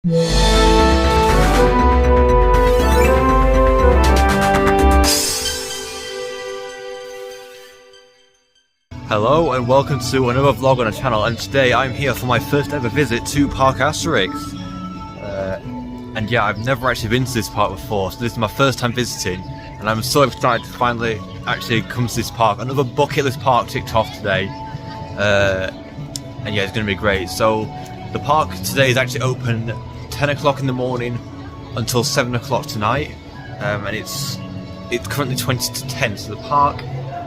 Hello and welcome to another vlog on the channel, and today I'm here for my first ever visit to Parc Astérix. And yeah, I've never actually been to this park before, so this is my first time visiting, and I'm so excited to finally actually come to this park. Another bucket list park ticked off today, and yeah, it's going to be great. So the park today is actually open 10 o'clock in the morning until 7 o'clock tonight, and it's currently 20 to 10, so the park,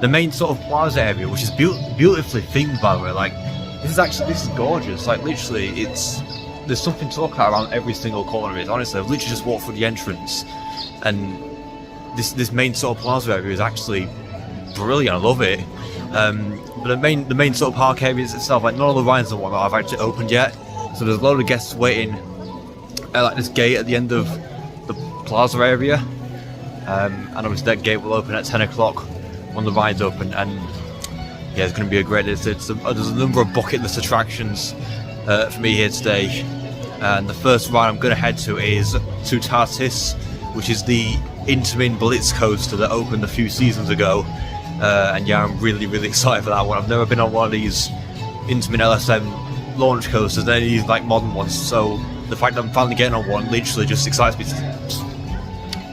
the main sort of plaza area, which is beautifully themed, by the way. Like, this is gorgeous. Like, literally, there's something to look at around every single corner of it. Honestly, I've literally just walked through the entrance, and this main sort of plaza area is actually brilliant. I love it. But the main sort of park areas itself, like, none of the rides and whatnot have actually opened yet. So there's a load of guests waiting at like this gate at the end of the plaza area, and obviously that gate will open at 10 o'clock when the rides open. And yeah, it's going to be a great day. There's a number of bucket list attractions for me here today, and the first ride I'm going to head to is Toutatis, which is the Intamin LSM coaster that opened a few seasons ago, and yeah, I'm really excited for that one. I've never been on one of these Intamin LSM Launch Coasters, any of these like modern ones, so the fact that I'm finally getting on one literally just excites me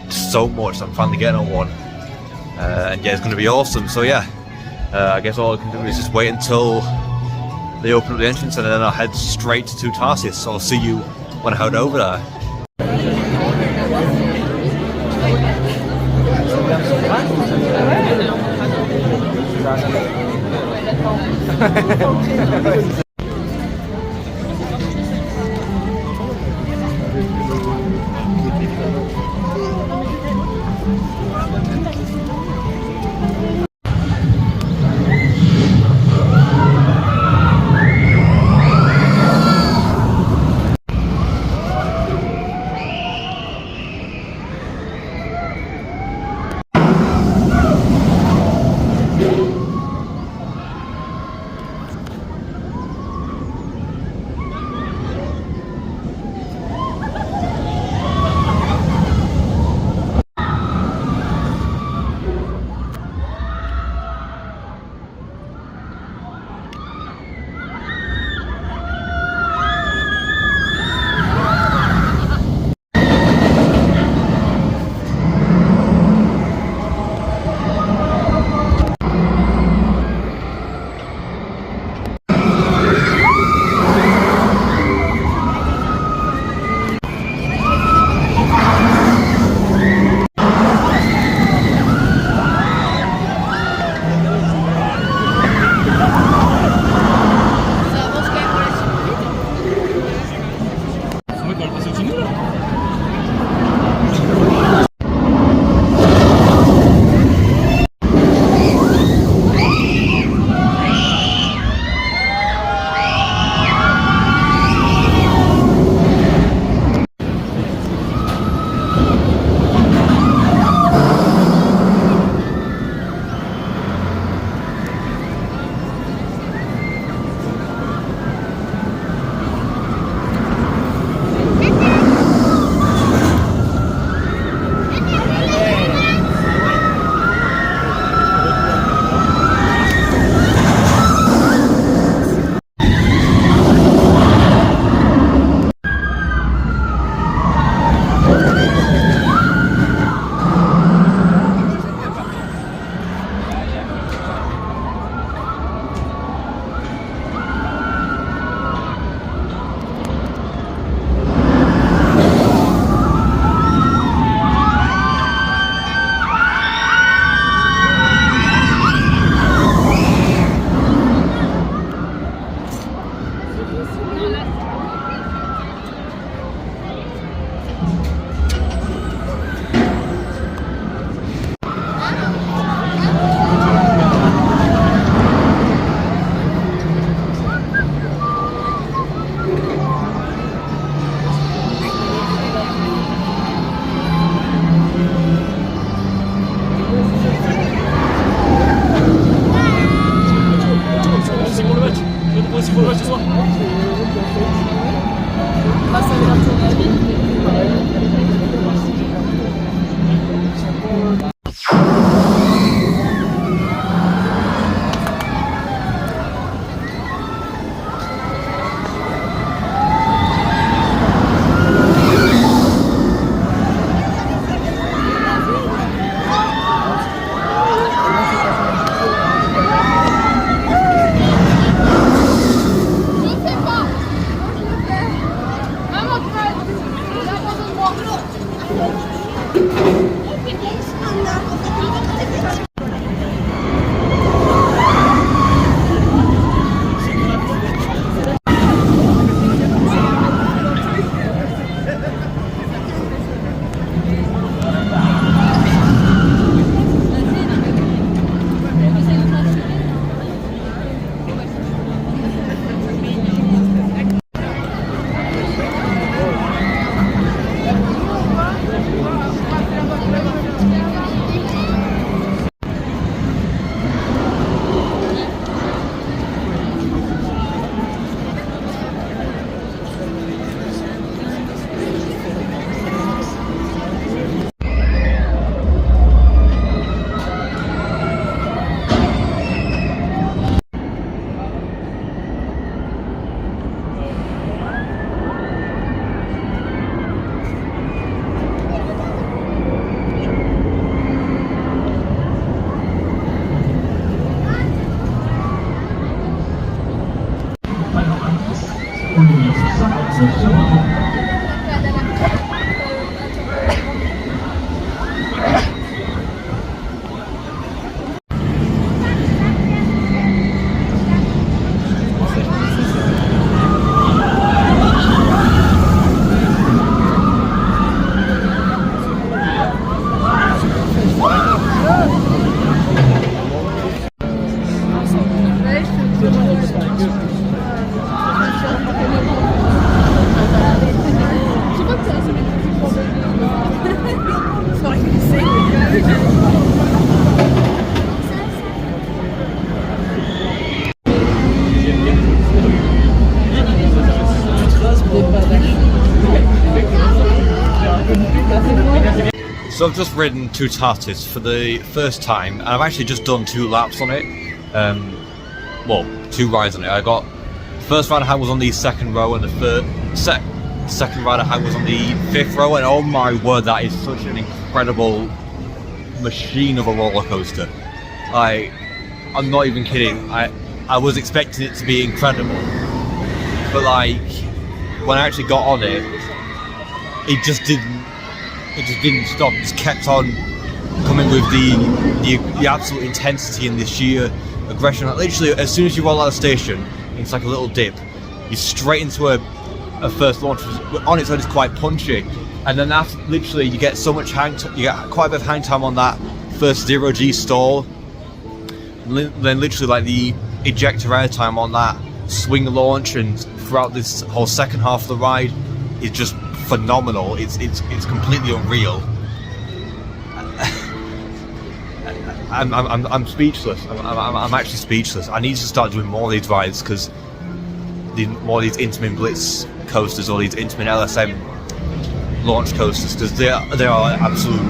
so much. I'm finally getting on one, and yeah, it's going to be awesome. So yeah, I guess all I can do is just wait until they open up the entrance, and then I'll head straight to Toutatis. So I'll see you when I head over there. So I've just ridden Toutatis for the first time, and I've actually just done 2 laps on it. Well, 2 rides on it. I got the first ride I had was on the 2nd row, and the second ride I had was on the 5th row. And oh my word, that is such an incredible machine of a roller coaster. I'm not even kidding. I was expecting it to be incredible, but like when I actually got on it, it just didn't stop. It just kept on coming with the absolute intensity and the sheer aggression. Like literally, as soon as you roll out of the station, it's like a little dip. You're straight into a first launch. On its own, it's quite punchy, and then after, literally, you get so much you get quite a bit of hang time on that first 0G stall. Then literally, like the ejector air time on that swing launch, and throughout this whole second half of the ride is just phenomenal. It's completely unreal. I'm speechless. I'm actually speechless. I need to start doing more of these rides, because more of these Intamin Blitz coasters, or these Intamin LSM Launch Coasters, because they are an absolute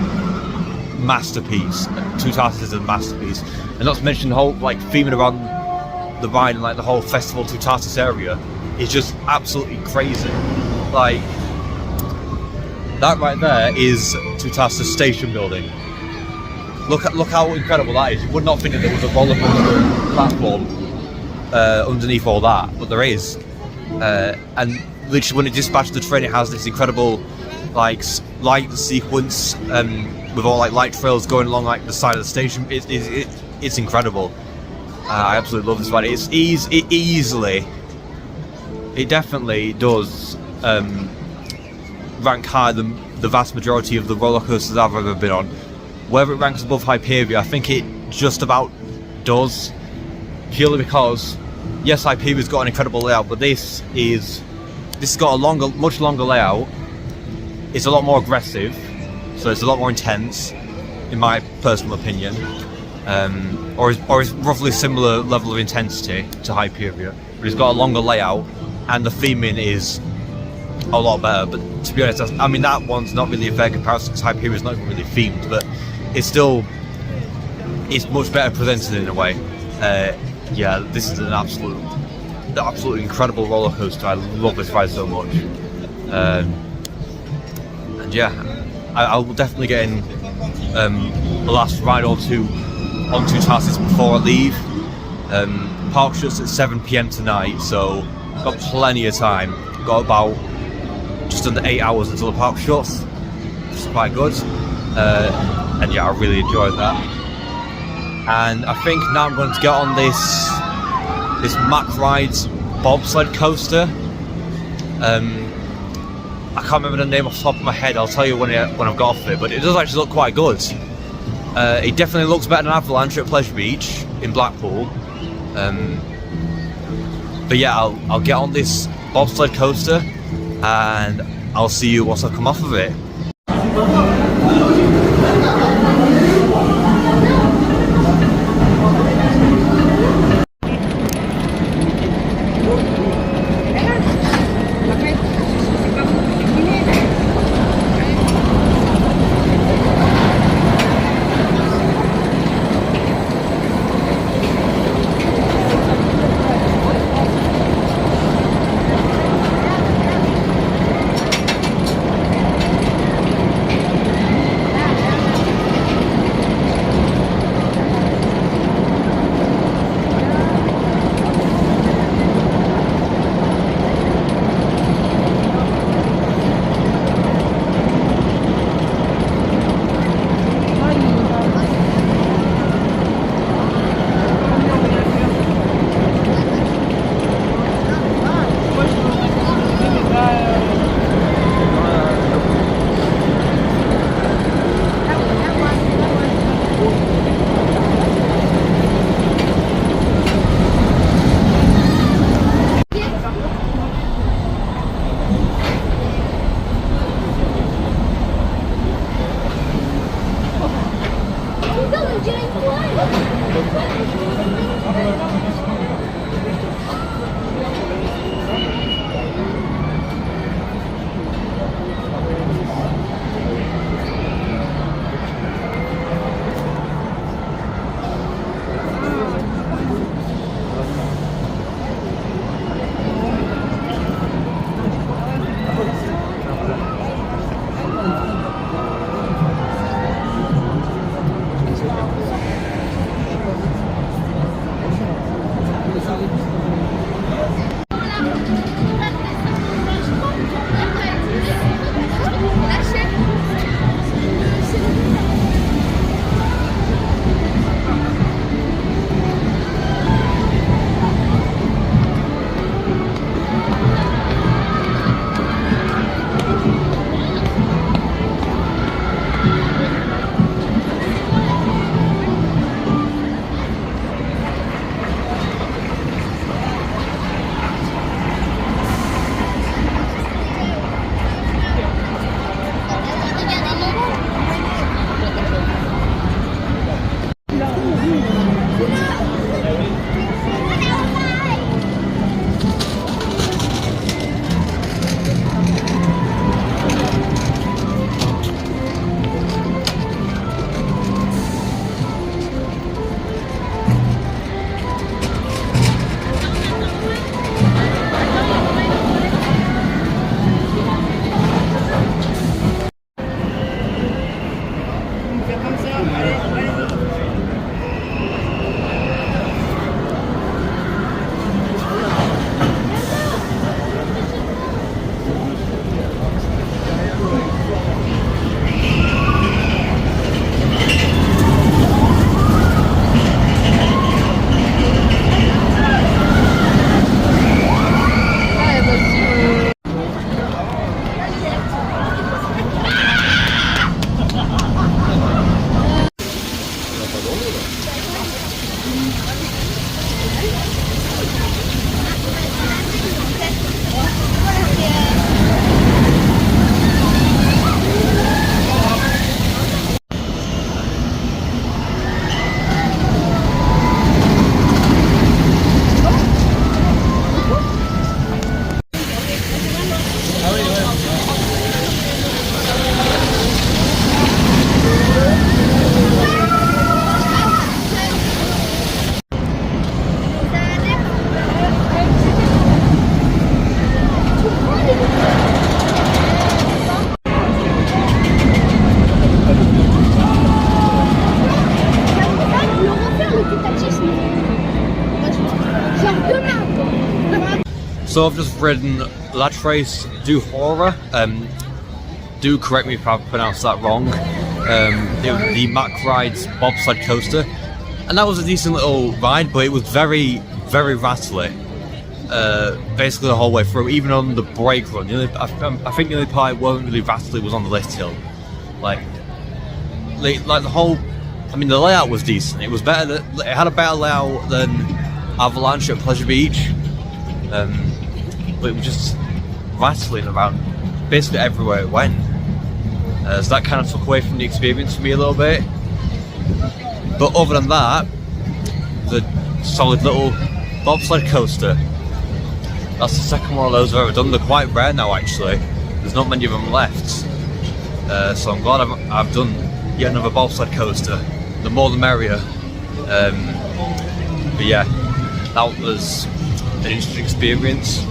masterpiece. Toutatis is a masterpiece, and not to mention the whole like theming around the ride and like the whole festival Toutatis area is just absolutely crazy. Like that right there is Toutatis station building. Look how incredible that is. You would not think that there was a roller coaster platform underneath all that, but there is. And literally, when it dispatches the train, it has this incredible like light sequence with all like light trails going along like the side of the station. It's incredible. I absolutely love this ride. It definitely does rank higher than the vast majority of the roller coasters I've ever been on. Whether it ranks above Hyperia, I think it just about does, purely because yes, Hyperia's got an incredible layout, but this has got a much longer layout. It's a lot more aggressive, so it's a lot more intense, in my personal opinion, or is roughly a similar level of intensity to Hyperia, but it's got a longer layout, and the theming is a lot better. But to be honest, I mean, that one's not really a fair comparison, because Hyperia is not even really themed, but it's much better presented in a way. Yeah, this is an absolutely incredible roller coaster. I love this ride so much. And yeah, I will definitely get in the last ride or two on Toutatis before I leave. Park shuts at 7 PM tonight, so got plenty of time. Got about just under 8 hours until the park shuts, which is quite good. And yeah, I really enjoyed that. And I think now I'm going to get on this Mack Rides bobsled coaster. I can't remember the name off the top of my head. I'll tell you when I've got off it, but it does actually look quite good. It definitely looks better than Avalanche at Pleasure Beach in Blackpool. But yeah, I'll get on this bobsled coaster and I'll see you once I come off of it. So I've just ridden La Trace du Horror. Do correct me if I've pronounced that wrong. The Mack Rides bobsled coaster, and that was a decent little ride, but it was very, very rattly. Basically the whole way through, even on the brake run. I think the only part it wasn't really rattly was on the lift hill. Like the whole, I mean, the layout was decent. It was better. It had a better layout than Avalanche at Pleasure Beach. But it was just rattling around basically everywhere it went. So that kind of took away from the experience for me a little bit. But other than that, the solid little bobsled coaster. That's the second one of those I've ever done. They're quite rare now, actually. There's not many of them left. So I'm glad I've done yet another bobsled coaster. The more the merrier. But yeah, that was an interesting experience.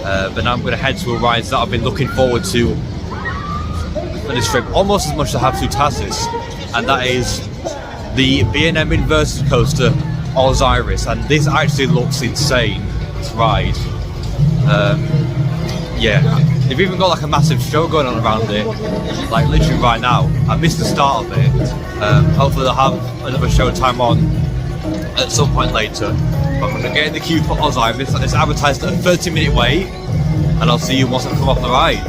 But now I'm going to head to a ride that I've been looking forward to for this trip almost as much as I have Toutatis, and that is the B&M Inverted Coaster Osiris. And this actually looks insane, this ride. Yeah, they've even got like a massive show going on around it, like literally right now. I missed the start of it. Hopefully they'll have another show time on at some point later. But I'm going to get in the queue for Osiris. It's advertised at a 30-minute wait, and I'll see you once I come off the ride.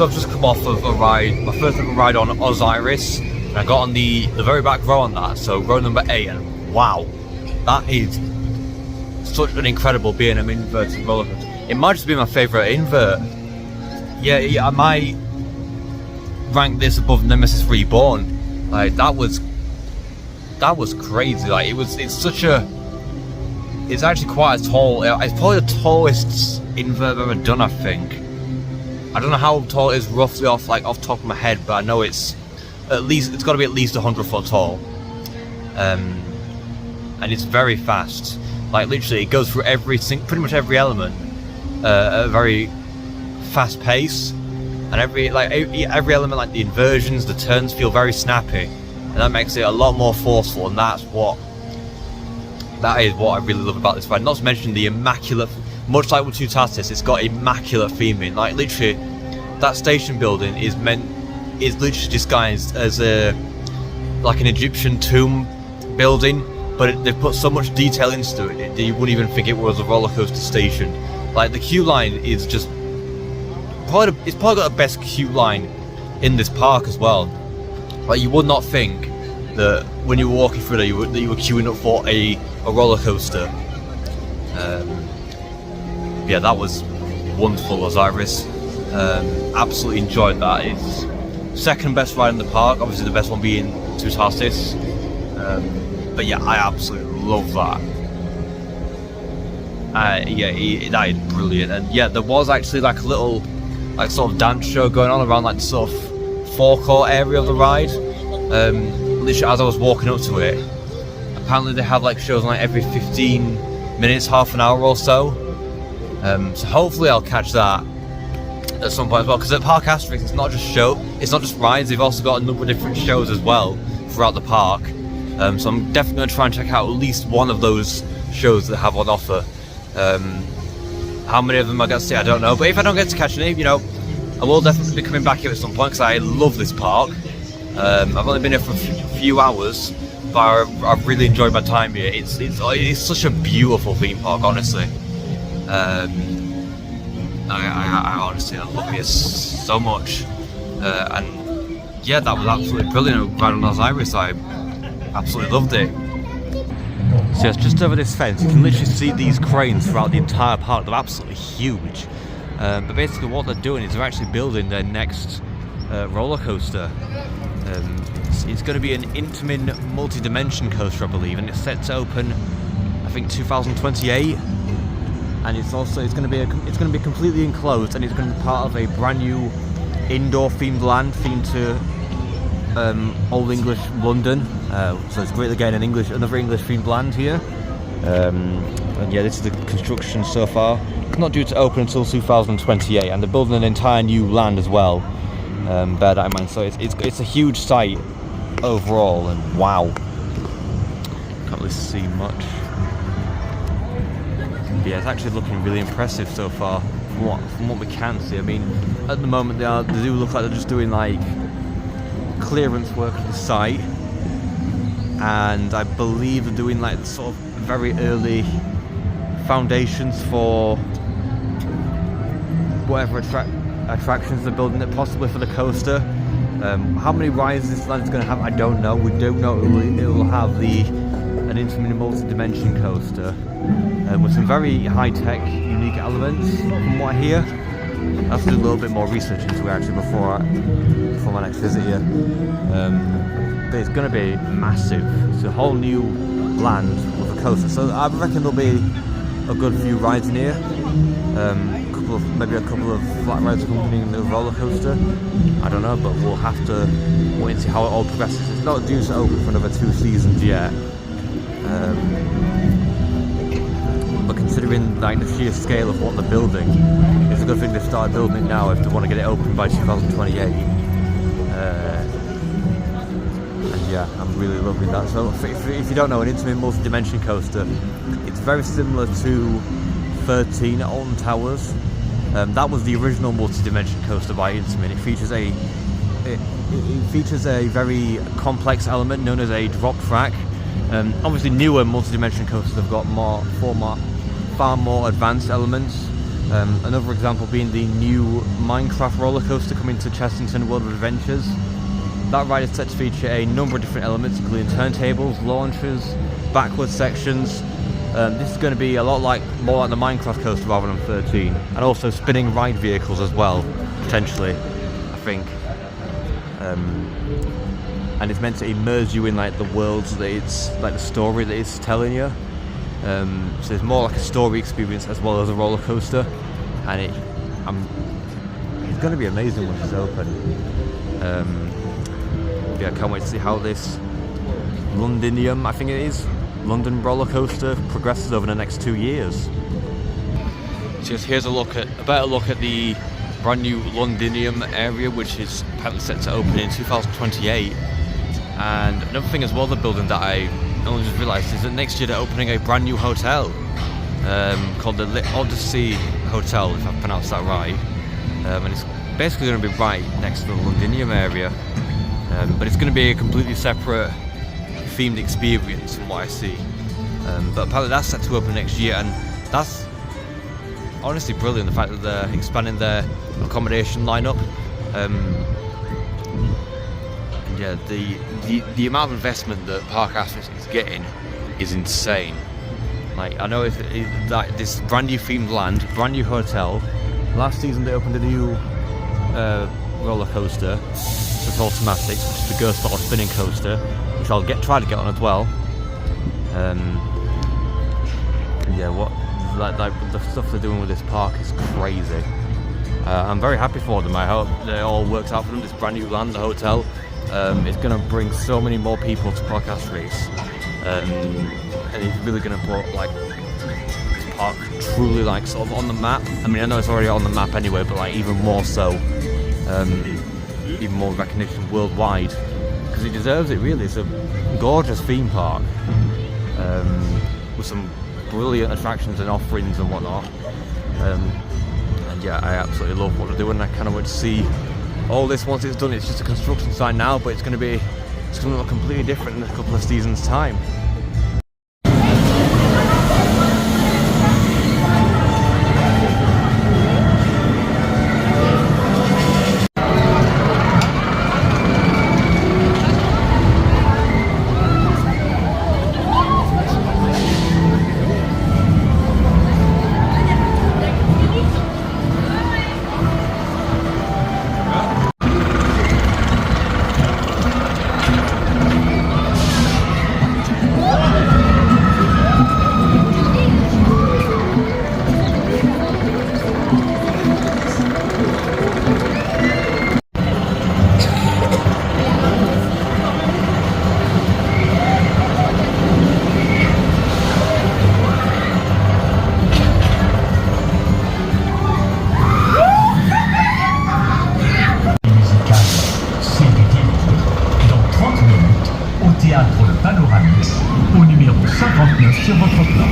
So I've just come off of a ride, my first ever ride on Osiris, and I got on the very back row on that, so row number 8, and wow, that is such an incredible B&M inverted roller coaster. It might just be my favourite invert. Yeah, I might rank this above Nemesis Reborn. Like, that was crazy. Like, it's actually quite a tall, it's probably the tallest invert I've ever done, I think. I don't know how tall it is roughly off the top of my head, but I know it's got to be at least 100 foot tall. And it's very fast. Like, literally, it goes through pretty much every element at a very fast pace, and every element, like the inversions, the turns, feel very snappy, and that makes it a lot more forceful. And that is what I really love about this ride. Not to mention the immaculate, much like with Toutatis, it's got immaculate theming. Like, literally, that station building is literally disguised as like an Egyptian tomb building, but they've put so much detail into it that you wouldn't even think it was a roller coaster station. Like, the queue line is just it's probably got the best queue line in this park as well. Like, you would not think that when you were walking through there that you were queuing up for a roller coaster. Yeah, that was wonderful, Osiris. Absolutely enjoyed that. It's second best ride in the park, obviously the best one being Toutatis. But yeah, I absolutely love that. Yeah, that is brilliant. And yeah, there was actually like a little sort of dance show going on around like the sort of forecourt area of the ride. Literally as I was walking up to it, apparently they have like shows like every 15 minutes, half an hour or so. So hopefully I'll catch that at some point as well, because at Parc Astérix it's not just rides, they've also got a number of different shows as well throughout the park. So I'm definitely going to try and check out at least one of those shows that have on offer. How many of them I get to see, I don't know, but if I don't get to catch any, you know, I will definitely be coming back here at some point, because I love this park. I've only been here for a few hours, but I've really enjoyed my time here. It's such a beautiful theme park, honestly. I honestly love it so much, and yeah, that was absolutely brilliant. Right on Osiris, I absolutely loved it. So yes, just over this fence, you can literally see these cranes throughout the entire park. They're absolutely huge. But basically, what they're doing is they're actually building their next roller coaster. It's going to be an Intamin multi-dimension coaster, I believe, and it's set to open, I think, 2028. And it's going to be completely enclosed, and it's going to be part of a brand new indoor themed land themed to Old English London. So it's great again, another English themed land here. And yeah, this is the construction so far. It's not due to open until 2028, and they're building an entire new land as well. Bear that in mind. So it's a huge site overall, and wow, can't really see much. But yeah, it's actually looking really impressive so far from what we can see. I mean, at the moment they do look like they're just doing like clearance work of the site, and I believe they're doing like sort of very early foundations for whatever attractions they're building it, possibly for the coaster. How many rides this land is going to have, I don't know. We do know it will have an Intamin multi-dimension coaster with some very high-tech, unique elements from what I hear. I have to do a little bit more research into it actually before my next visit here. But it's going to be massive. It's a whole new land with a coaster, so I reckon there'll be a good few rides in here. Maybe a couple of flat rides accompanying the roller coaster. I don't know, but we'll have to wait and see how it all progresses. It's not due to open for another 2 seasons yet. But considering like the sheer scale of what they're building, it's a good thing they've started building it now if they want to get it open by 2028. And yeah, I'm really loving that. So if you don't know, an Intamin multi-dimension coaster, it's very similar to 13 at Alton Towers. That was the original multi-dimension coaster by Intamin. It features a very complex element known as a drop track. Obviously newer multi-dimension coasters have got far more advanced elements, Another example being the new Minecraft roller coaster coming to Chessington World of Adventures. That ride is set to feature a number of different elements, including turntables, launchers, backward sections. This is going to be a lot more like the Minecraft coaster rather than 13, and also spinning ride vehicles as well, potentially, I think. And it's meant to immerse you in like the worlds that it's like the story that it's telling you. So it's more like a story experience as well as a roller coaster, and it's going to be amazing once it's open. Yeah, I can't wait to see how this Londinium, I think it is, London roller coaster progresses over the next 2 years. So here's a better look at the brand new Londinium area, which is apparently set to open in 2028. And another thing as well they're building that I only just realised is that next year they're opening a brand new hotel called the Odyssey Hotel, if I pronounced that right. And it's basically going to be right next to the Londinium area. But it's going to be a completely separate themed experience from what I see. But apparently that's set to open next year, and that's honestly brilliant, the fact that they're expanding their accommodation lineup. And yeah, the amount of investment that Parc Astérix is getting is insane. Like, I know it's like this brand new themed land, brand new hotel. Last season they opened a new roller coaster, the Toutatis, which is the ghost bottle spinning coaster, which I'll try to get on as well. Yeah, the stuff they're doing with this park is crazy. I'm very happy for them. I hope it all works out for them. This brand new land, the hotel, it's going to bring so many more people to Parc Astérix, and it's really going to put like this park truly like sort of on the map. I mean, I know it's already on the map anyway, but like even more so, even more recognition worldwide, because it deserves it. Really, it's a gorgeous theme park with some brilliant attractions and offerings and whatnot. And yeah, I absolutely love what they're doing. I kind of want to see all this once it's done. It's just a construction site now, but it's going to look completely different in a couple of seasons' time. Au numéro 59 sur votre plan.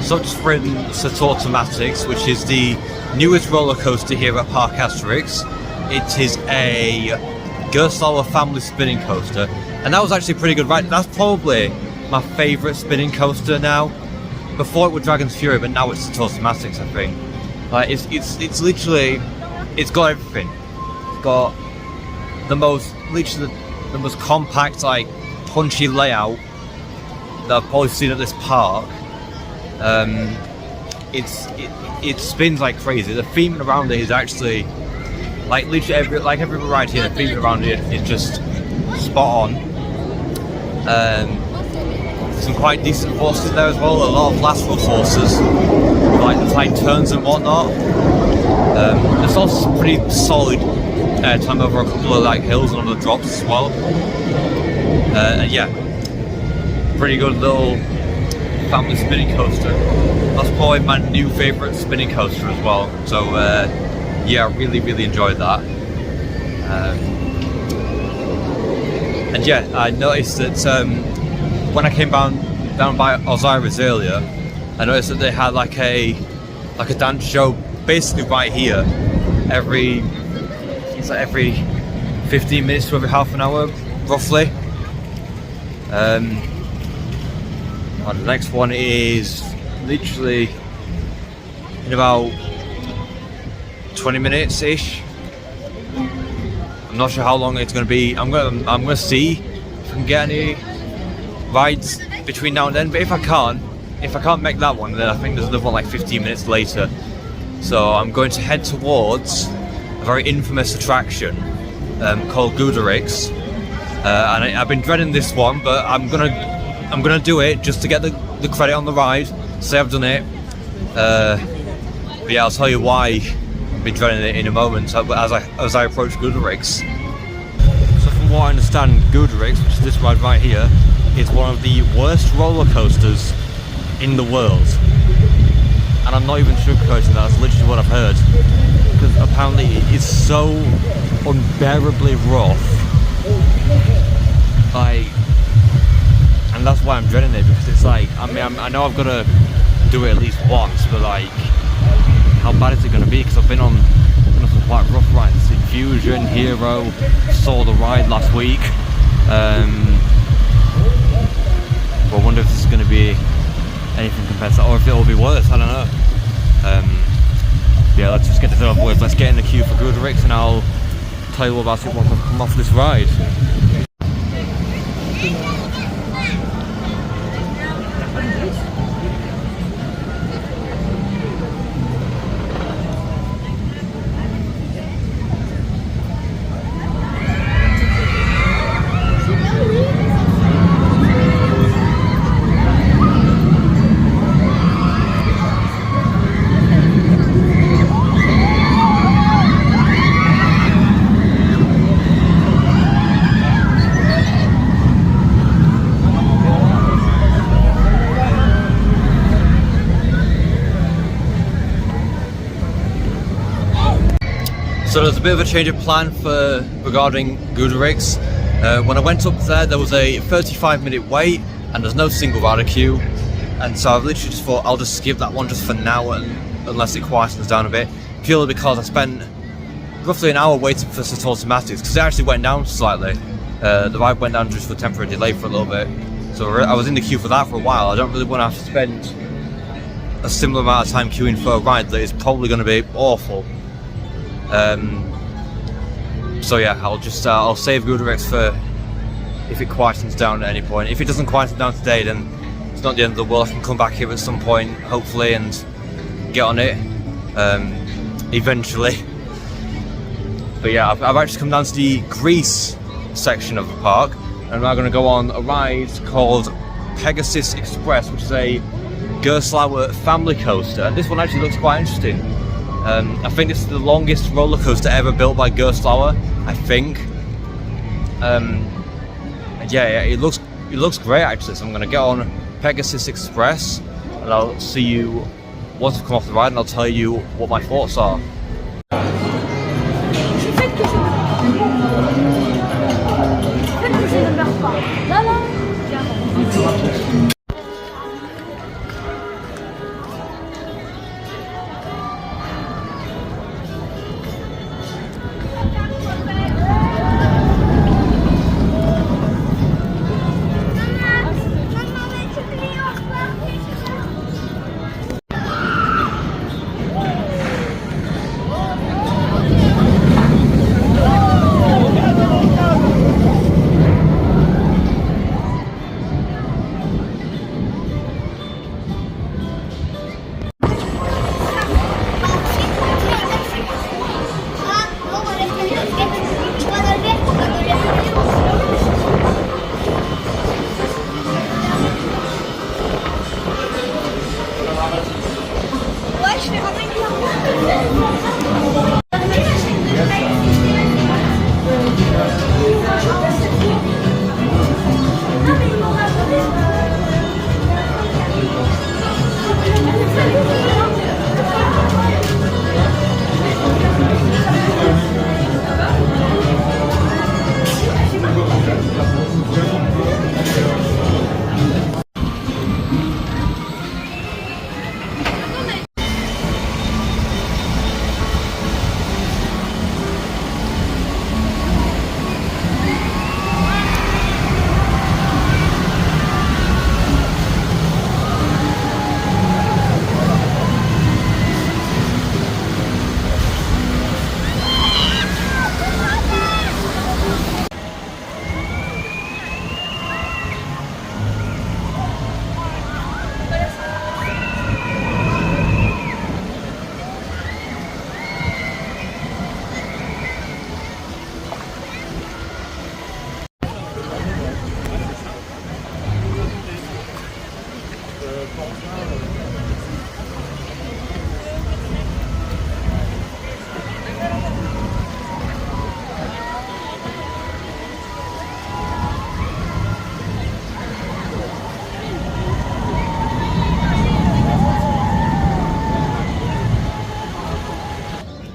So I've just ridden Toutatis, which is the newest roller coaster here at Parc Astérix. It is a Gerstlauer family spinning coaster, and that was actually a pretty good ride. That's probably my favourite spinning coaster now. Before it was Dragon's Fury, but now it's Toutatis, I think. Like it's literally, it's got everything. It's got the most compact, like punchy layout that I've probably seen at this park. It spins like crazy. The theming around it is actually like literally every ride here. The theming around it is just spot on. Some quite decent forces there as well. A lot of lateral forces, like the tight turns and whatnot. There's also some pretty solid airtime over a couple of like hills and other drops as well. And yeah, pretty good little family spinning coaster. That's probably my new favourite spinning coaster as well. So yeah, I really enjoyed that. And yeah, I noticed that when I came down by Osiris earlier, I noticed that they had like a dance show basically right here every 15 minutes to every half an hour roughly. The next one is literally in about 20 minutes ish. I'm not sure how long it's going to be. I'm gonna see if I can get any rides between now and then, but if I can't make that one, then I think there's another one like 15 minutes later. So I'm going to head towards a very infamous attraction called Goodrix, and I've been dreading this one, but I'm gonna do it just to get the credit on the ride, say I've done it. But yeah, I'll tell you why I've been dreading it in a moment as I approach Goodrix. So from what I understand, Goodrix, which is this ride right here, is one of the worst roller coasters in the world. And I'm not even sugarcoating that, that's literally what I've heard. Because apparently it's so unbearably rough. Like, and that's why I'm dreading it, because it's like, I mean, I know I've got to do it at least once, but like, how bad is it going to be? Because I've been on some quite rough rides. Infusion, Hero, saw the ride last week. But I wonder if this is going to be anything compared to that, or if it'll be worse, I don't know. Yeah, let's just get this over with. Let's get in the queue for Goodrix and I'll tell you all about it once I've come off this ride. So there's a bit of a change of plan regarding Goodrix. When I went up there was a 35-minute wait and there's no single rider queue, and so I've literally just thought I'll just skip that one just for now, unless it quietens down a bit, purely because I spent roughly an hour waiting for Toutatis, because it actually went down slightly. The ride went down just for temporary delay for a little bit, so I was in the queue for that for a while. I don't really want to have to spend a similar amount of time queuing for a ride that is probably going to be awful. So yeah, I'll save Goodrix for if it quietens down at any point. If it doesn't quieten down today, then it's not the end of the world. I can come back here at some point, hopefully, and get on it eventually. But yeah, I've actually come down to the Greece section of the park, and I'm now going to go on a ride called Pegasus Express, which is a Gerstlauer family coaster. And this one actually looks quite interesting. I think this is the longest roller coaster ever built by Gerstlauer, I think. Yeah, it looks great actually. So I'm going to get on Pegasus Express, and I'll see you once I've come off the ride, and I'll tell you what my thoughts are.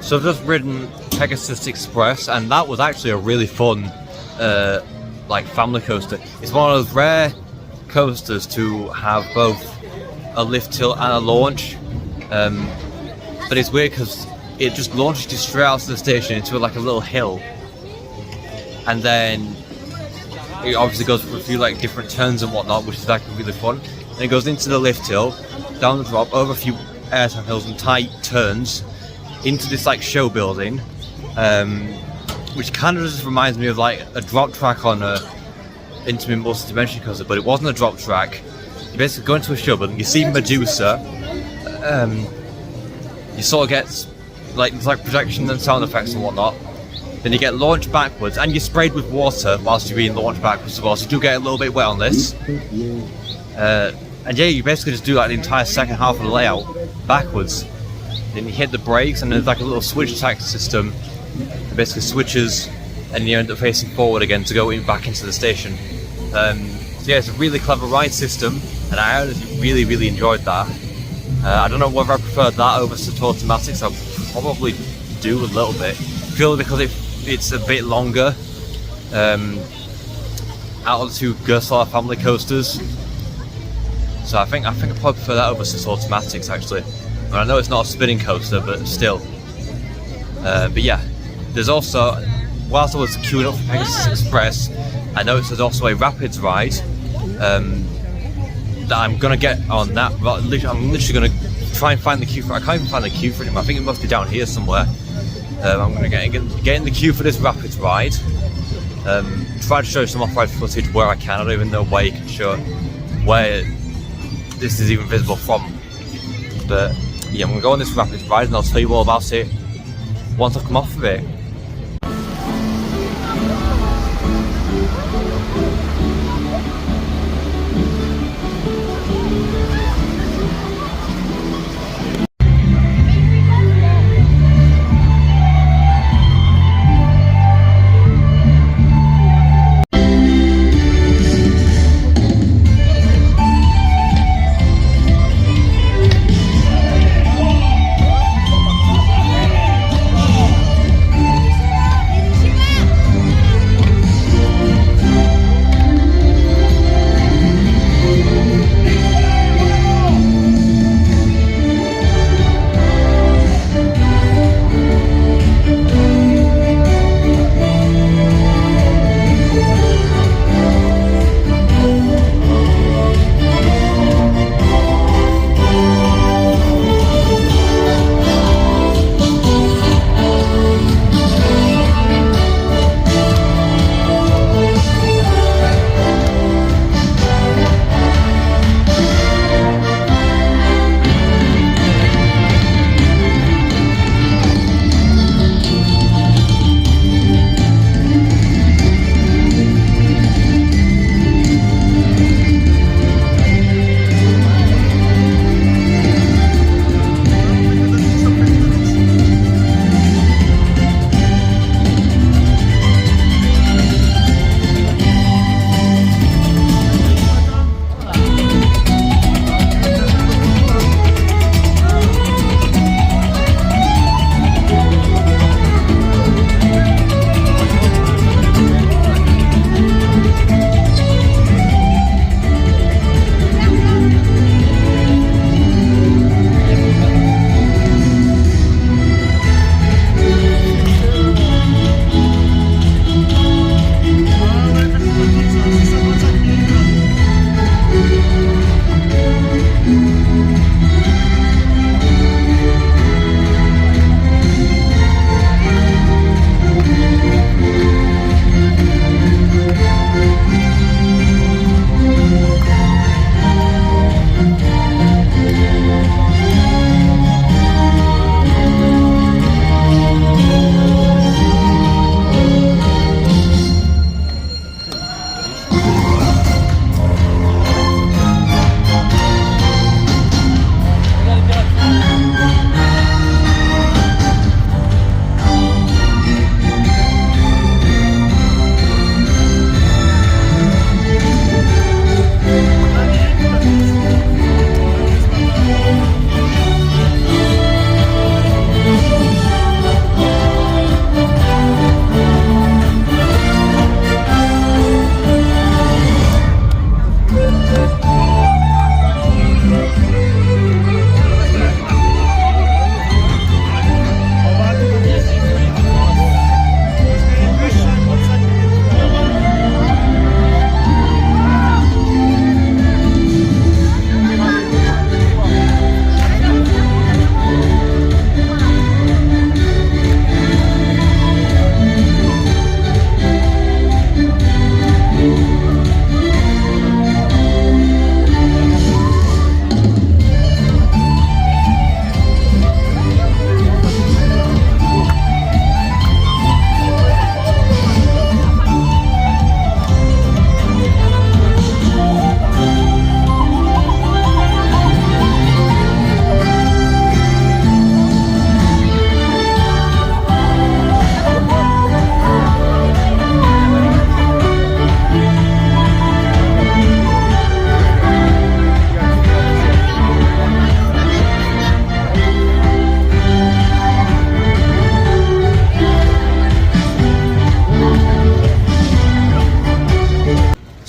So I've just ridden Pegasus Express, and that was actually a really fun, like family coaster. It's one of those rare coasters to have both a lift tilt and a launch, but it's weird because it just launches you straight out of the station into like a little hill, and then it obviously goes through a few like different turns and whatnot, which is actually really fun. And it goes into the lift hill, down the drop, over a few airtime hills and tight turns, into this like show building, which kind of just reminds me of like a drop track on a Intamin multi-dimension coaster, but it wasn't a drop track. You basically go into a show building, you see Medusa, you sort of get like projection and sound effects and whatnot. Then you get launched backwards, and you're sprayed with water whilst you're being launched backwards as well, so you do get a little bit wet on this. And yeah, you basically just do like the entire second half of the layout backwards. Then you hit the brakes, and there's like a little switch attack system that basically switches, and you end up facing forward again to go back into the station. So yeah, it's a really clever ride system, and I honestly really enjoyed that. I don't know whether I prefer that over Toutatis. I'll probably do a little bit, purely because it's a bit longer out of the two Gerstlauer family coasters. So I think I'd probably prefer that over Toutatis actually. I know it's not a spinning coaster, but still. But yeah, there's also, whilst I was queuing up for Pegasus Express, I noticed there's also a Rapids ride that I'm gonna get on that. I'm literally gonna try and find the queue for. I can't even find the queue for it. I think it must be down here somewhere. I'm gonna get in the queue for this Rapids ride. Try to show some off-ride footage where I can. I don't even know where you can show where this is even visible from. But yeah, I'm gonna go on this Rapids ride, and I'll tell you all about it once I come off of it.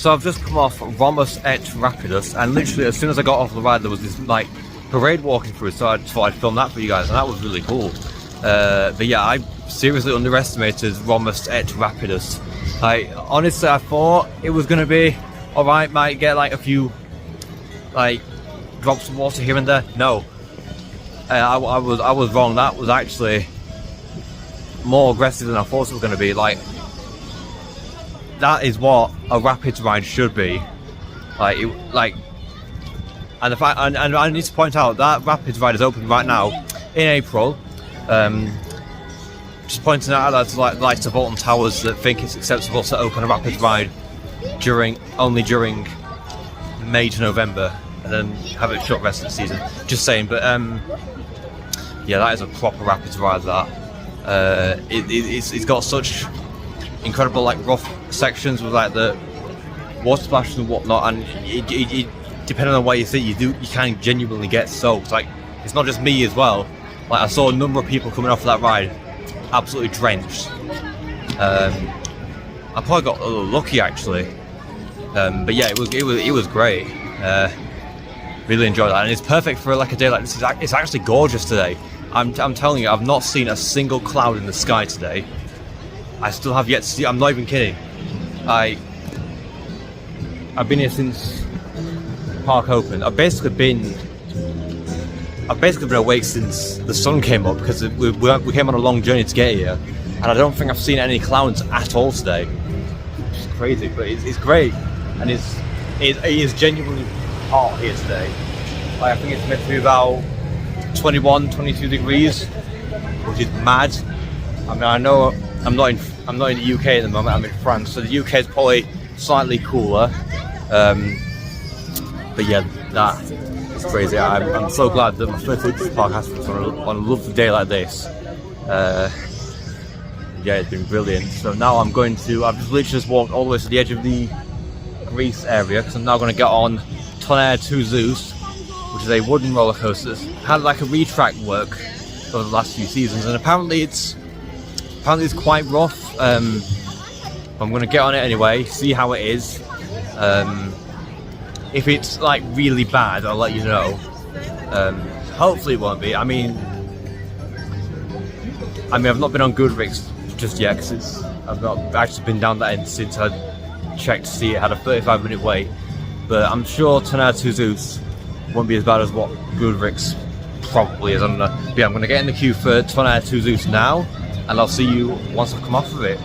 So I've just come off Rhombus et Rapidus, and literally as soon as I got off the ride, there was this like parade walking through. So I thought I'd film that for you guys, and that was really cool. But yeah, I seriously underestimated Rhombus et Rapidus. Honestly, I thought it was gonna be alright, might get like a few like drops of water here and there. No, I was wrong. That was actually more aggressive than I thought it was going to be. Like, that is what a rapids ride should be. And the fact, and I need to point out that rapids ride is open right now in April. Just pointing out that like to Bolton Towers that think it's acceptable to open a rapids ride only during May to November, and then have it short rest of the season. Just saying, but yeah, that is a proper rapids ride. That it's got such incredible like rough sections with like the water splashes and whatnot, and it depending on where you sit, you can genuinely get soaked. Like, it's not just me as well. Like, I saw a number of people coming off that ride absolutely drenched. I probably got a little lucky actually, but yeah, it was great. Really enjoyed that, and it's perfect for like a day like this. It's actually gorgeous today. I'm telling you, I've not seen a single cloud in the sky today. I still have yet to see. I'm not even kidding. I've been here since the park opened. I've basically been awake since the sun came up, because we came on a long journey to get here, and I don't think I've seen any clouds at all today. It's crazy, but it's great, and it is genuinely hot here today. Like, I think it's meant to be about 21, 22 degrees, which is mad. I mean, I know I'm not in the UK at the moment. I'm in France, so the UK is probably slightly cooler. But yeah, that is crazy. I'm so glad that my first week to Parc Astérix on a lovely day like this. Yeah, it's been brilliant. So now I've just literally just walked all the way to the edge of the Greece area, because I'm now going to get on Tonnerre to Zeus, which is a wooden roller coaster that's had like a retrack work over the last few seasons, and apparently it's quite rough. I'm going to get on it anyway, see how it is. If it's like really bad, I'll let you know. Hopefully it won't be. I mean, I've not been on Goodricks just yet, because I've not actually been down that end since I checked to see it had a 35-minute wait. But I'm sure Tonnerre to Zeus won't be as bad as what Goodricks probably is. I don't know. But yeah, I'm going to get in the queue for Tonnerre to Zeus now, and I'll see you once I've come off of it.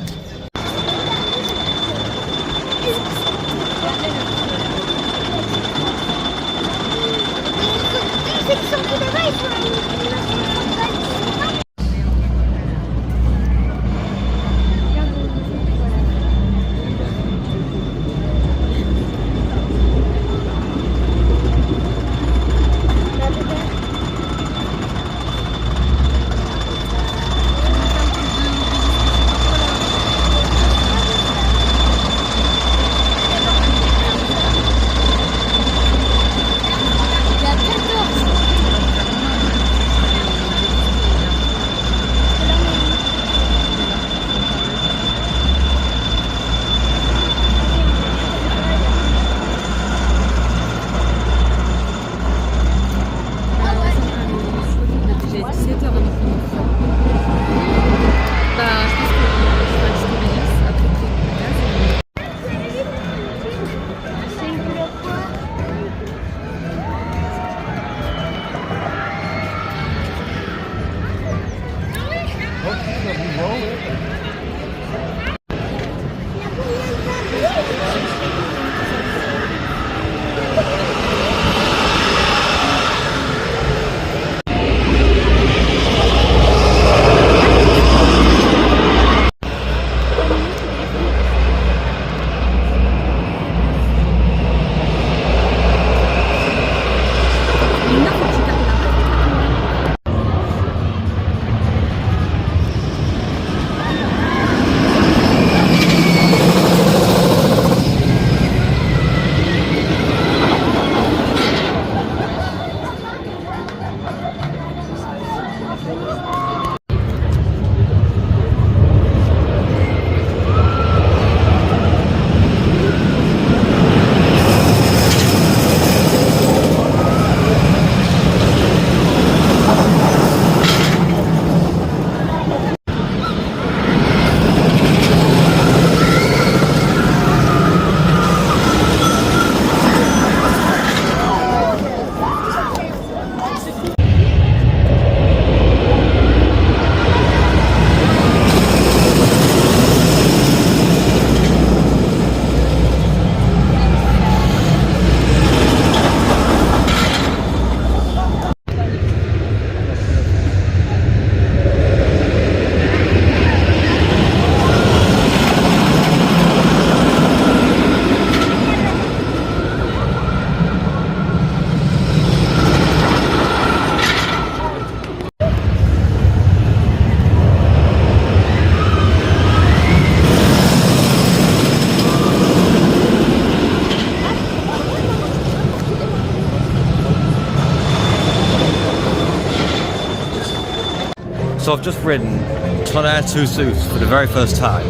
So I've just ridden Tonnerre 2 Zeus for the very first time,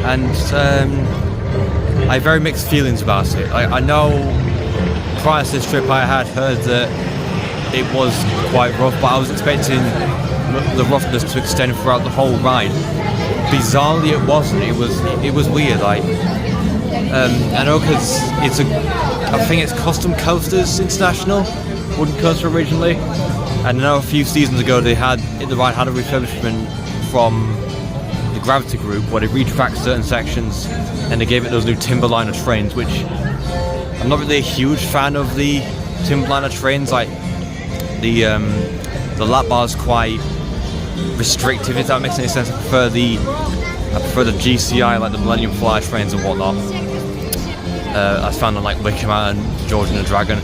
and I have very mixed feelings about it. I know prior to this trip I had heard that it was quite rough, but I was expecting the roughness to extend throughout the whole ride. Bizarrely, it wasn't. It was weird. Like, I know because I think it's Custom Coasters International wooden coaster originally, and I know a few seasons ago the ride had a refurbishment from the Gravity Group where they retracked certain sections and they gave it those new Timberliner trains, which I'm not really a huge fan of the Timberliner trains. Like the lap bar is quite restrictive, if that makes any sense. I prefer the GCI, like the Millennium Fly trains and whatnot. I found on like Wickerman and George and the Dragon.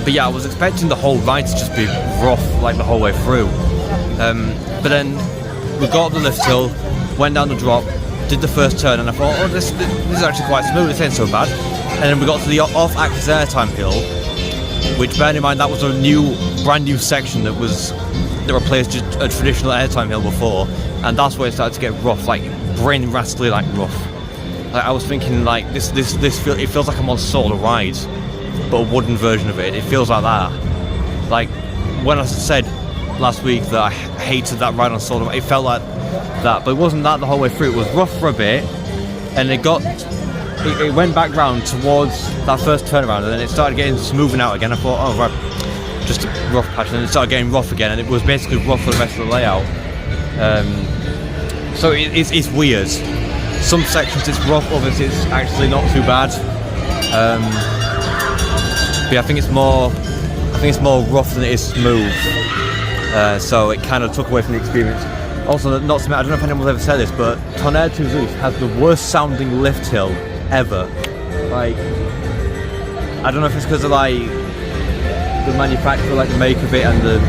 But yeah, I was expecting the whole ride to just be rough like the whole way through. But then we got up the lift hill, went down the drop, did the first turn, and I thought, oh, this is actually quite smooth, this ain't so bad. And then we got to the off-axis airtime hill, which, bear in mind, that was a brand new section that replaced a traditional airtime hill before, and that's where it started to get rough, like brain rattly, like rough. Like, I was thinking, like it feels like I'm on sort of a ride, but a wooden version of it. It feels like that. Like when I said last week that I hated that ride on sort of, it felt like that, but it wasn't that the whole way through. It was rough for a bit, and it went back round towards that first turnaround, and then it started getting smoothing out again. I thought, oh right, just a rough patch, and then it started getting rough again, and it was basically rough for the rest of the layout. So it's weird. Some sections it's rough, others it's actually not too bad. But yeah, I think it's more rough than it is smooth. So it kind of took away from the experience. Also, not to mention, I don't know if anyone's ever said this, but Tonnerre 2 Zeus has the worst sounding lift hill ever. Like, I don't know if it's because of like the manufacturer, like the make of it, and the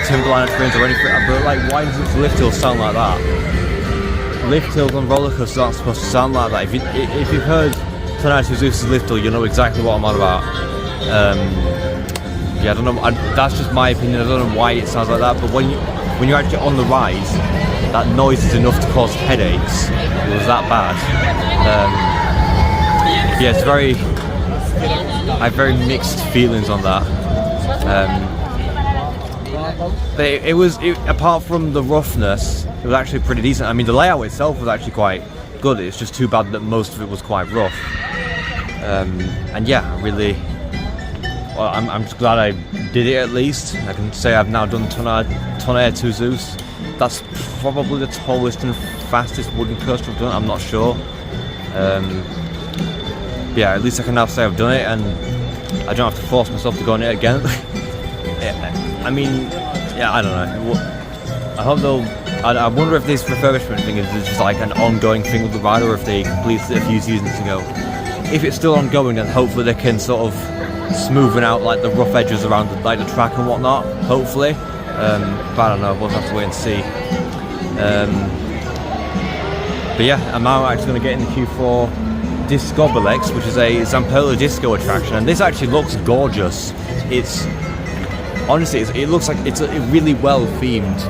Timberliner trains or anything, but like, why does this lift hill sound like that? Lift hills on roller coasters aren't supposed to sound like that. If you've heard Tonnerre 2 Zeus' lift hill, you know exactly what I'm on about. Yeah, I don't know. That's just my opinion. I don't know why it sounds like that, but when you're actually on the ride, that noise is enough to cause headaches. It was that bad. Yeah, it's I have very mixed feelings on that. But it was apart from the roughness, it was actually pretty decent. I mean, the layout itself was actually quite good. It's just too bad that most of it was quite rough. And yeah, well, I'm just glad I did it at least. I can say I've now done Tonnerre 2 Zeus. That's probably the tallest and fastest wooden coaster I've done. I'm not sure. Yeah, at least I can now say I've done it, and I don't have to force myself to go on it again. I mean, yeah, I don't know. I hope I wonder if this refurbishment thing is just like an ongoing thing with the ride, or if they completed it a few seasons ago. If it's still ongoing, then hopefully they can sort of smoothen out like the rough edges around the track and whatnot. Hopefully, but I don't know. We'll have to wait and see. But yeah, I'm now actually going to get in the queue for Discobolix, which is a Zamperla disco attraction, and this actually looks gorgeous. Honestly, it looks like it's a really well themed.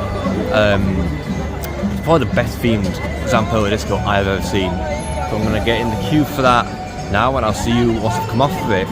It's probably the best themed Zamperla disco I've ever seen. So I'm going to get in the queue for that now, and I'll see you once I've come off of it.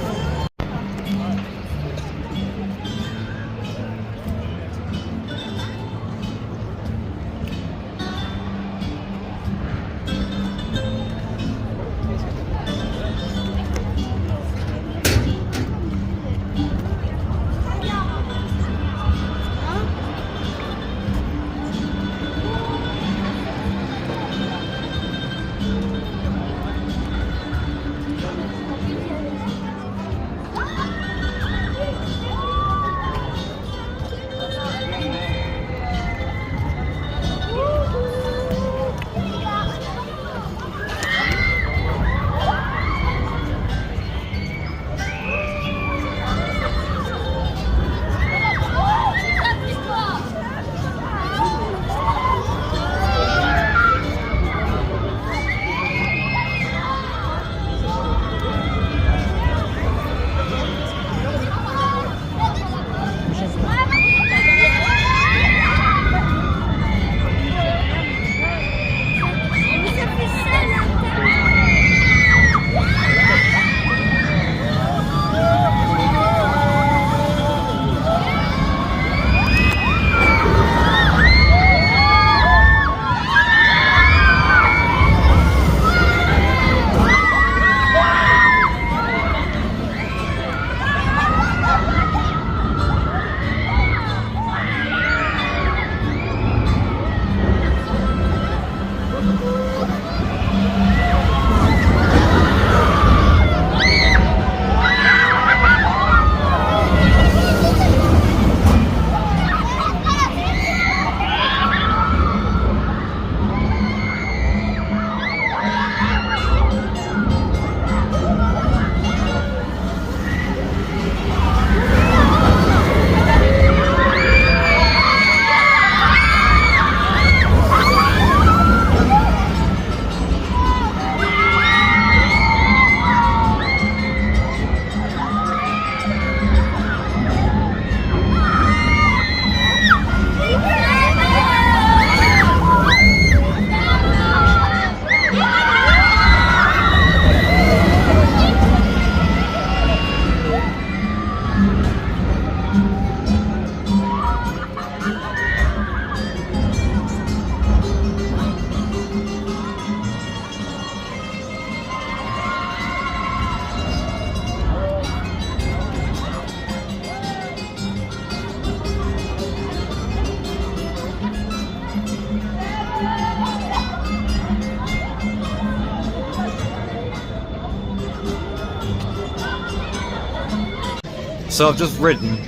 So I've just ridden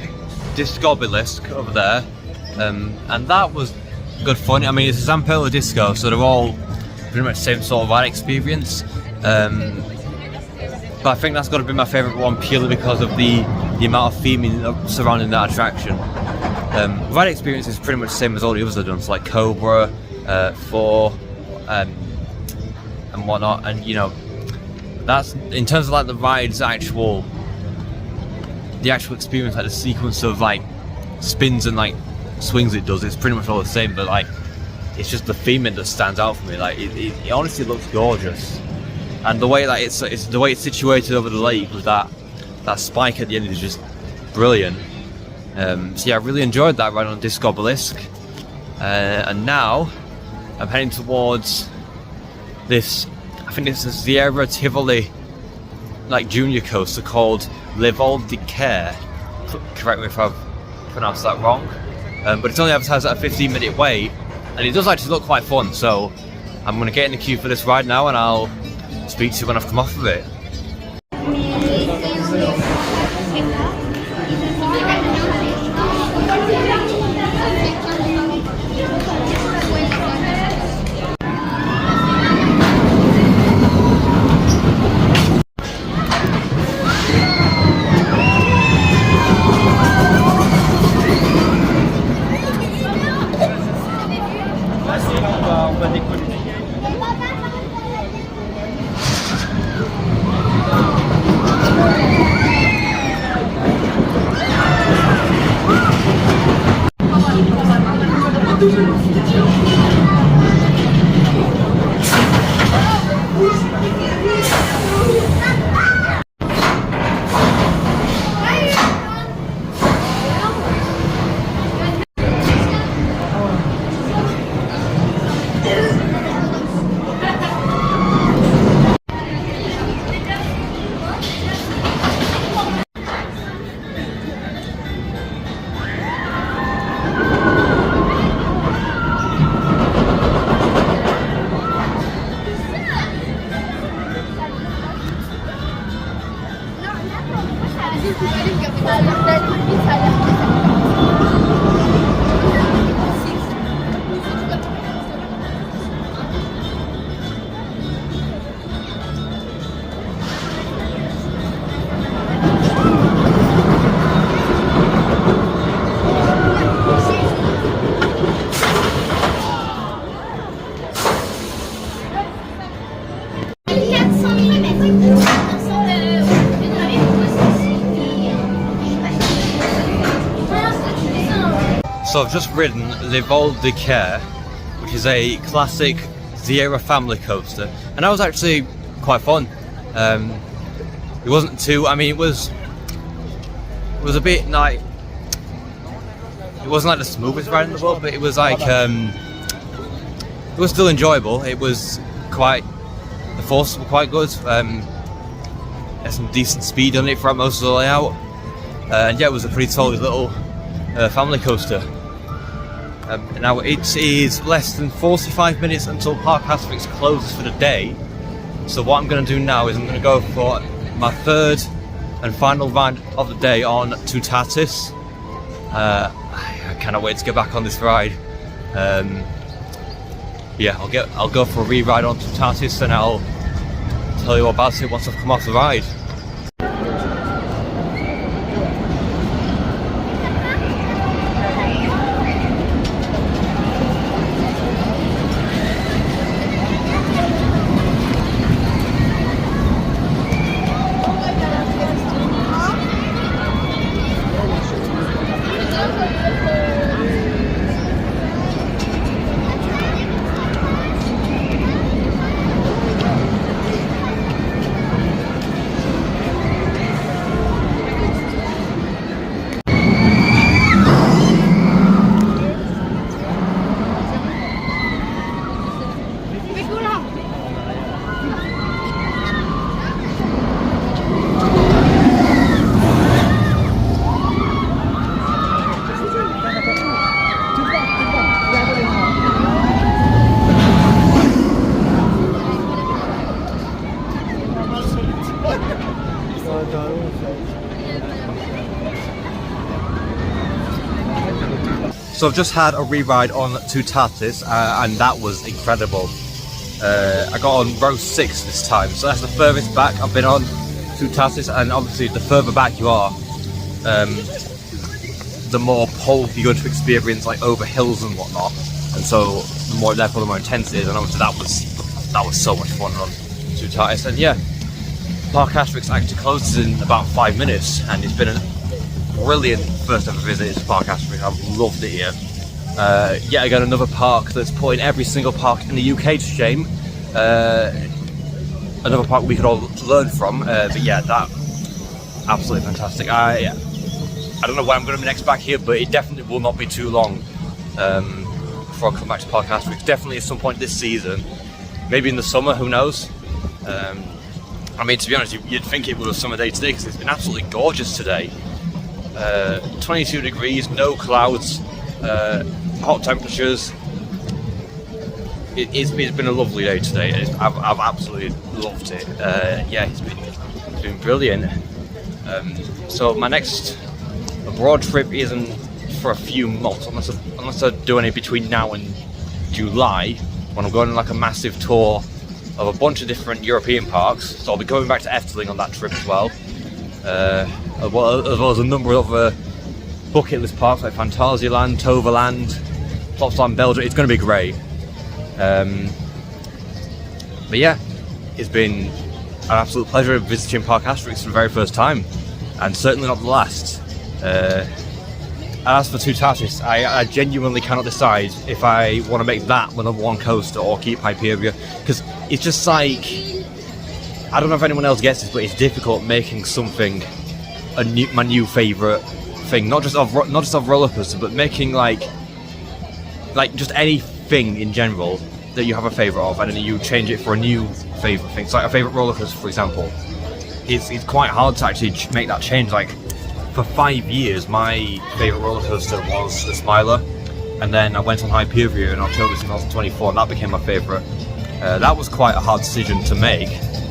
Disco Obelisk over there, and that was good fun. I mean, it's a Zampella Disco, so they're all pretty much the same sort of ride experience. But I think that's got to be my favourite one purely because of the amount of theming surrounding that attraction. Ride experience is pretty much the same as all the others I've done, so like Cobra, Four, and whatnot. And you know, that's in terms of like the ride's the actual experience, like the sequence of like spins and like swings it does. It's pretty much all the same, but like it's just the theming that stands out for me. Like it honestly looks gorgeous. And the way that it's the way it's situated over the lake with that spike at the end is just brilliant. So yeah, I really enjoyed that ride on Disco Obelisk. And now I'm heading towards this. I think it's a Sierra Tivoli like junior coaster called Le Vol de Care. Correct me if I've pronounced that wrong. But it's only advertised at a 15-minute wait, and it does actually look quite fun. So I'm going to get in the queue for this ride now, and I'll speak to you when I've come off of it. So I've just ridden Le Vol de Care, which is a classic Sierra family coaster, and that was actually quite fun. It wasn't too, I mean, it was a bit like, it wasn't like the smoothest ride in the world, but it was like, it was still enjoyable. It was quite, the forces were quite good. Had some decent speed on it throughout most of the layout, and yeah, it was a pretty solid little family coaster. Now it is less than 45 minutes until Parc Astérix closes for the day, so what I'm going to do now is I'm going to go for my third and final ride of the day on Toutatis. I cannot wait to get back on this ride. Yeah, I'll go for a re-ride on Toutatis, and I'll tell you all about it once I've come off the ride. So I've just had a re-ride on Toutatis, and that was incredible. I got on row 6 this time, so that's the furthest back I've been on Toutatis, and obviously the further back you are, the more pull you're going to experience, like over hills and whatnot, and so the more, therefore the more intense it is. And obviously that was so much fun on Toutatis. And yeah, Parc Astérix actually closes in about 5 minutes, and it's been a brilliant first ever visit to Parc Astérix. I've loved it here. Yet again, another park that's putting every single park in the UK to shame. Another park we could all learn from. But yeah, that absolutely fantastic. I don't know when I'm going to be next back here, but it definitely will not be too long before I come back to Parc Astérix. Definitely at some point this season, maybe in the summer. Who knows? I mean, to be honest, you'd think it was a summer day today because it's been absolutely gorgeous today. 22 degrees, no clouds, hot temperatures. It's been a lovely day today. I've absolutely loved it. Yeah, it's been brilliant. So my next abroad trip isn't for a few months, unless I do any between now and July, when I'm going on like a massive tour of a bunch of different European parks. So I'll be going back to Efteling on that trip as well. As well as a number of bucket list parks like Fantasieland, Toverland, Plopsaland, Belgium. It's going to be great. But yeah, it's been an absolute pleasure visiting Parc Astérix for the very first time, and certainly not the last. And as for Toutatis, I genuinely cannot decide if I want to make that my number one coaster or keep Hyperia, because it's just like, I don't know if anyone else gets this, but it's difficult making something my new favourite thing, not just of roller coaster, but making like just anything in general that you have a favourite of, and then you change it for a new favourite thing. So like a favourite roller coaster, for example, it's quite hard to actually make that change. Like for 5 years, my favourite roller coaster was the Smiler, and then I went on Hyperia in October 2024, and that became my favourite. That was quite a hard decision to make,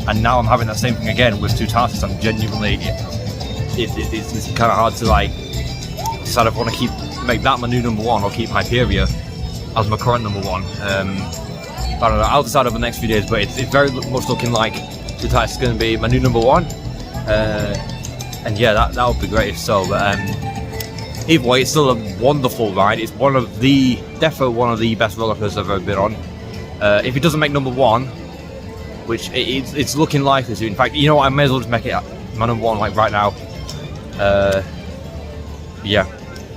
and now I'm having that same thing again with Toutatis. I'm genuinely, it's kind of hard to like decide if I want to make that my new number one or keep Hyperia as my current number one. I don't know, I'll decide over the next few days, but it's very much looking like Toutatis is going to be my new number one. And yeah, that would be great if so. But either way, it's still a wonderful ride. It's definitely one of the best roller coasters I've ever been on. If it doesn't make number one, which it's looking likely to, in fact, you know what, I may as well just make it my number one like right now. Yeah,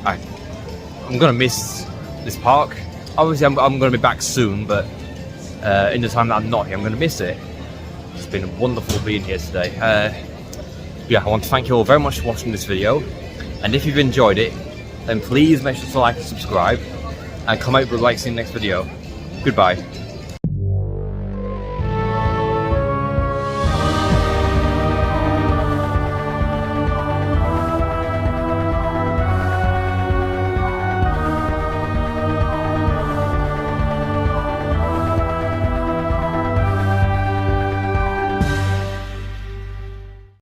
I'm gonna miss this park. Obviously, I'm gonna be back soon, but in the time that I'm not here, I'm gonna miss it. It's been wonderful being here today. Yeah, I want to thank you all very much for watching this video, and if you've enjoyed it, then please make sure to like and subscribe, and comment with a like. See you in the next video. Goodbye.